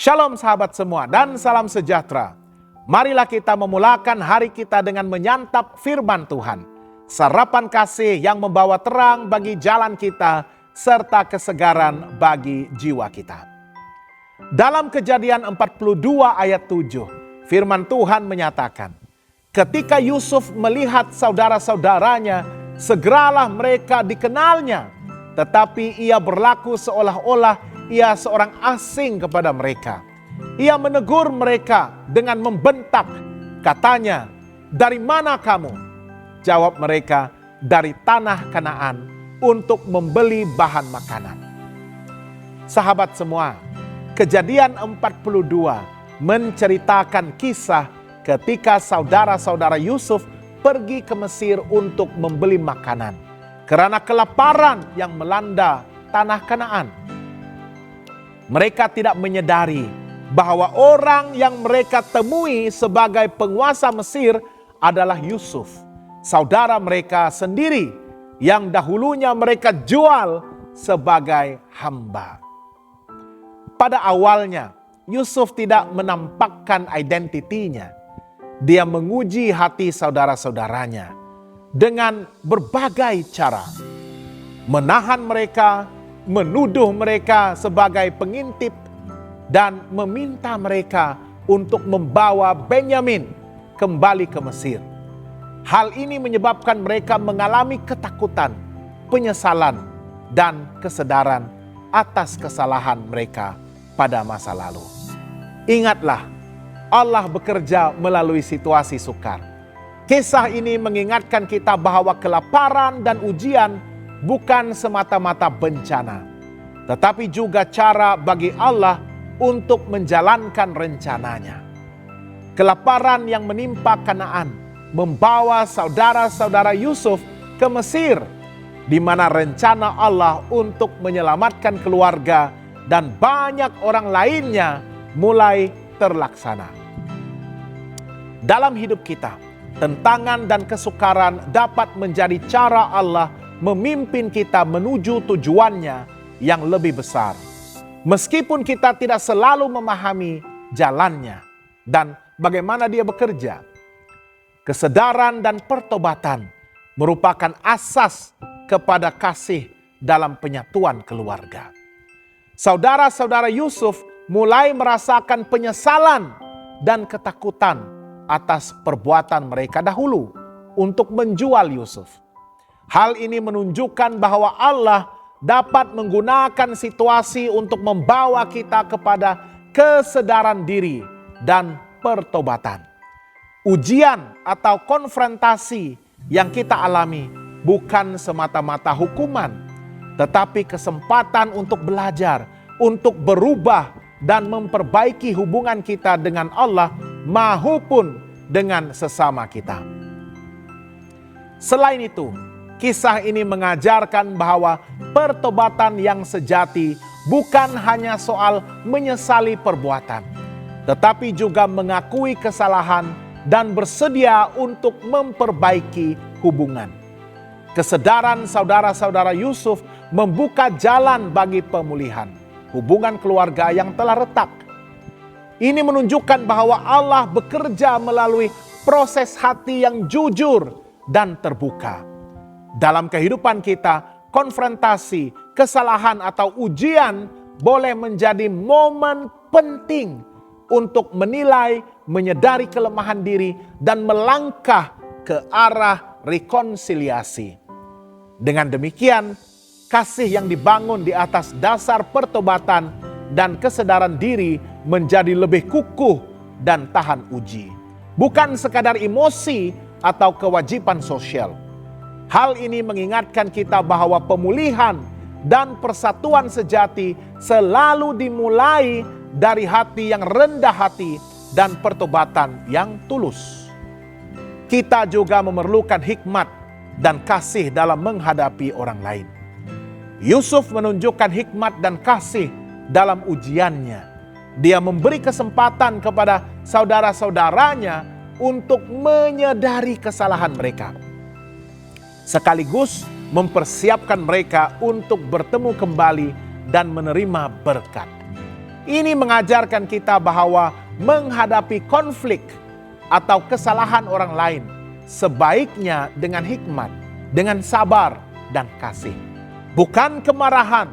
Shalom sahabat semua dan salam sejahtera. Marilah kita memulakan hari kita dengan menyantap firman Tuhan. Sarapan kasih yang membawa terang bagi jalan kita serta kesegaran bagi jiwa kita. Dalam Kejadian 42 ayat 7, firman Tuhan menyatakan, ketika Yusuf melihat saudara-saudaranya, segeralah mereka dikenalnya, tetapi ia berlaku seolah-olah ia seorang asing kepada mereka. Ia menegur mereka dengan membentak. Katanya, "Dari mana kamu?" Jawab mereka, "Dari tanah Kanaan untuk membeli bahan makanan." Sahabat semua, Kejadian 42 menceritakan kisah ketika saudara-saudara Yusuf pergi ke Mesir untuk membeli makanan karena kelaparan yang melanda tanah Kanaan. Mereka tidak menyadari bahwa orang yang mereka temui sebagai penguasa Mesir adalah Yusuf, saudara mereka sendiri yang dahulunya mereka jual sebagai hamba. Pada awalnya, Yusuf tidak menampakkan identitinya. Dia menguji hati saudara-saudaranya dengan berbagai cara. Menahan mereka, menuduh mereka sebagai pengintip, dan meminta mereka untuk membawa Benyamin kembali ke Mesir. Hal ini menyebabkan mereka mengalami ketakutan, penyesalan, dan kesadaran atas kesalahan mereka pada masa lalu. Ingatlah, Allah bekerja melalui situasi sukar. Kisah ini mengingatkan kita bahwa kelaparan dan ujian bukan semata-mata bencana, tetapi juga cara bagi Allah untuk menjalankan rencananya. Kelaparan yang menimpa Kanaan membawa saudara-saudara Yusuf ke Mesir, di mana rencana Allah untuk menyelamatkan keluarga dan banyak orang lainnya mulai terlaksana. Dalam hidup kita, tentangan dan kesukaran dapat menjadi cara Allah memimpin kita menuju tujuannya yang lebih besar. Meskipun kita tidak selalu memahami jalannya dan bagaimana dia bekerja. Kesadaran dan pertobatan merupakan asas kepada kasih dalam penyatuan keluarga. Saudara-saudara Yusuf mulai merasakan penyesalan dan ketakutan atas perbuatan mereka dahulu untuk menjual Yusuf. Hal ini menunjukkan bahwa Allah dapat menggunakan situasi untuk membawa kita kepada kesadaran diri dan pertobatan. Ujian atau konfrontasi yang kita alami bukan semata-mata hukuman, tetapi kesempatan untuk belajar, untuk berubah dan memperbaiki hubungan kita dengan Allah maupun dengan sesama kita. Selain itu, kisah ini mengajarkan bahwa pertobatan yang sejati bukan hanya soal menyesali perbuatan, tetapi juga mengakui kesalahan dan bersedia untuk memperbaiki hubungan. Kesadaran saudara-saudara Yusuf membuka jalan bagi pemulihan hubungan keluarga yang telah retak. Ini menunjukkan bahwa Allah bekerja melalui proses hati yang jujur dan terbuka. Dalam kehidupan kita, konfrontasi, kesalahan atau ujian boleh menjadi momen penting untuk menilai, menyadari kelemahan diri, dan melangkah ke arah rekonsiliasi. Dengan demikian, kasih yang dibangun di atas dasar pertobatan dan kesadaran diri menjadi lebih kukuh dan tahan uji. Bukan sekadar emosi atau kewajiban sosial. Hal ini mengingatkan kita bahwa pemulihan dan persatuan sejati selalu dimulai dari hati yang rendah hati dan pertobatan yang tulus. Kita juga memerlukan hikmat dan kasih dalam menghadapi orang lain. Yusuf menunjukkan hikmat dan kasih dalam ujiannya. Dia memberi kesempatan kepada saudara-saudaranya untuk menyadari kesalahan mereka, sekaligus mempersiapkan mereka untuk bertemu kembali dan menerima berkat. Ini mengajarkan kita bahwa menghadapi konflik atau kesalahan orang lain sebaiknya dengan hikmat, dengan sabar dan kasih, bukan kemarahan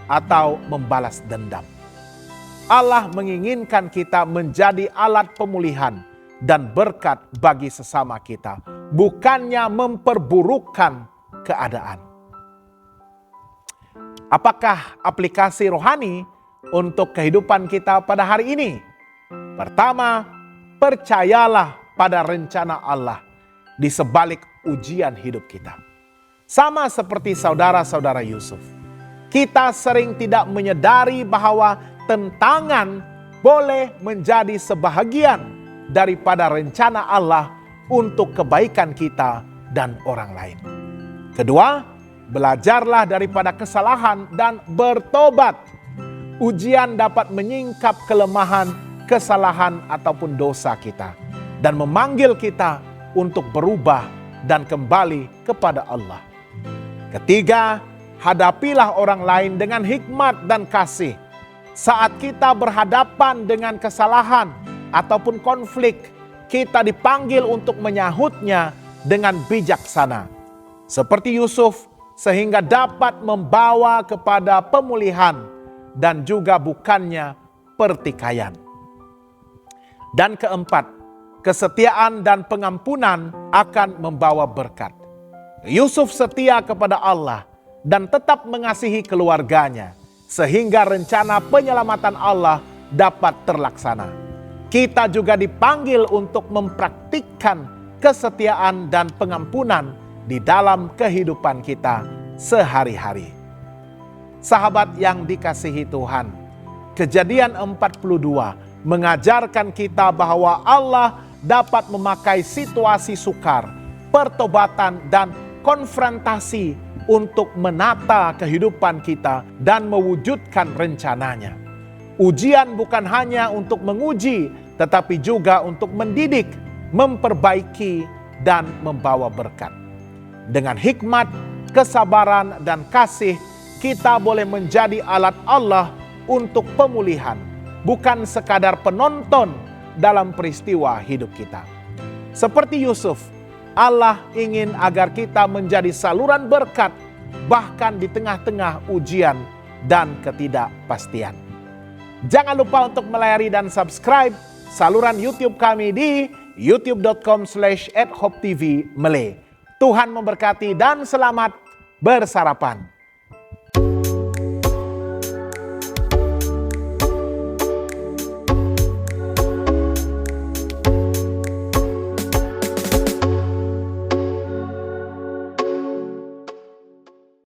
atau membalas dendam. Allah menginginkan kita menjadi alat pemulihan dan berkat bagi sesama kita, bukannya memperburukkan keadaan. Apakah aplikasi rohani untuk kehidupan kita pada hari ini? Pertama, percayalah pada rencana Allah di sebalik ujian hidup kita. Sama seperti saudara-saudara Yusuf, kita sering tidak menyadari bahwa tentangan boleh menjadi sebahagian daripada rencana Allah untuk kebaikan kita dan orang lain. Kedua, belajarlah daripada kesalahan dan bertobat. Ujian dapat menyingkap kelemahan, kesalahan ataupun dosa kita dan memanggil kita untuk berubah dan kembali kepada Allah. Ketiga, hadapilah orang lain dengan hikmat dan kasih. Saat kita berhadapan dengan kesalahan ataupun konflik, kita dipanggil untuk menyahutnya dengan bijaksana. Seperti Yusuf, sehingga dapat membawa kepada pemulihan dan juga bukannya pertikaian. Dan keempat, kesetiaan dan pengampunan akan membawa berkat. Yusuf setia kepada Allah dan tetap mengasihi keluarganya, sehingga rencana penyelamatan Allah dapat terlaksana. Kita juga dipanggil untuk mempraktikkan kesetiaan dan pengampunan di dalam kehidupan kita sehari-hari. Sahabat yang dikasihi Tuhan, Kejadian 42 mengajarkan kita bahwa Allah dapat memakai situasi sukar, pertobatan dan konfrontasi untuk menata kehidupan kita dan mewujudkan rencananya. Ujian bukan hanya untuk menguji, tetapi juga untuk mendidik, memperbaiki, dan membawa berkat. Dengan hikmat, kesabaran, dan kasih, kita boleh menjadi alat Allah untuk pemulihan, bukan sekadar penonton dalam peristiwa hidup kita. Seperti Yusuf, Allah ingin agar kita menjadi saluran berkat bahkan di tengah-tengah ujian dan ketidakpastian. Jangan lupa untuk melayari dan subscribe saluran YouTube kami di youtube.com/@hopetv Malay. Tuhan memberkati dan selamat bersarapan.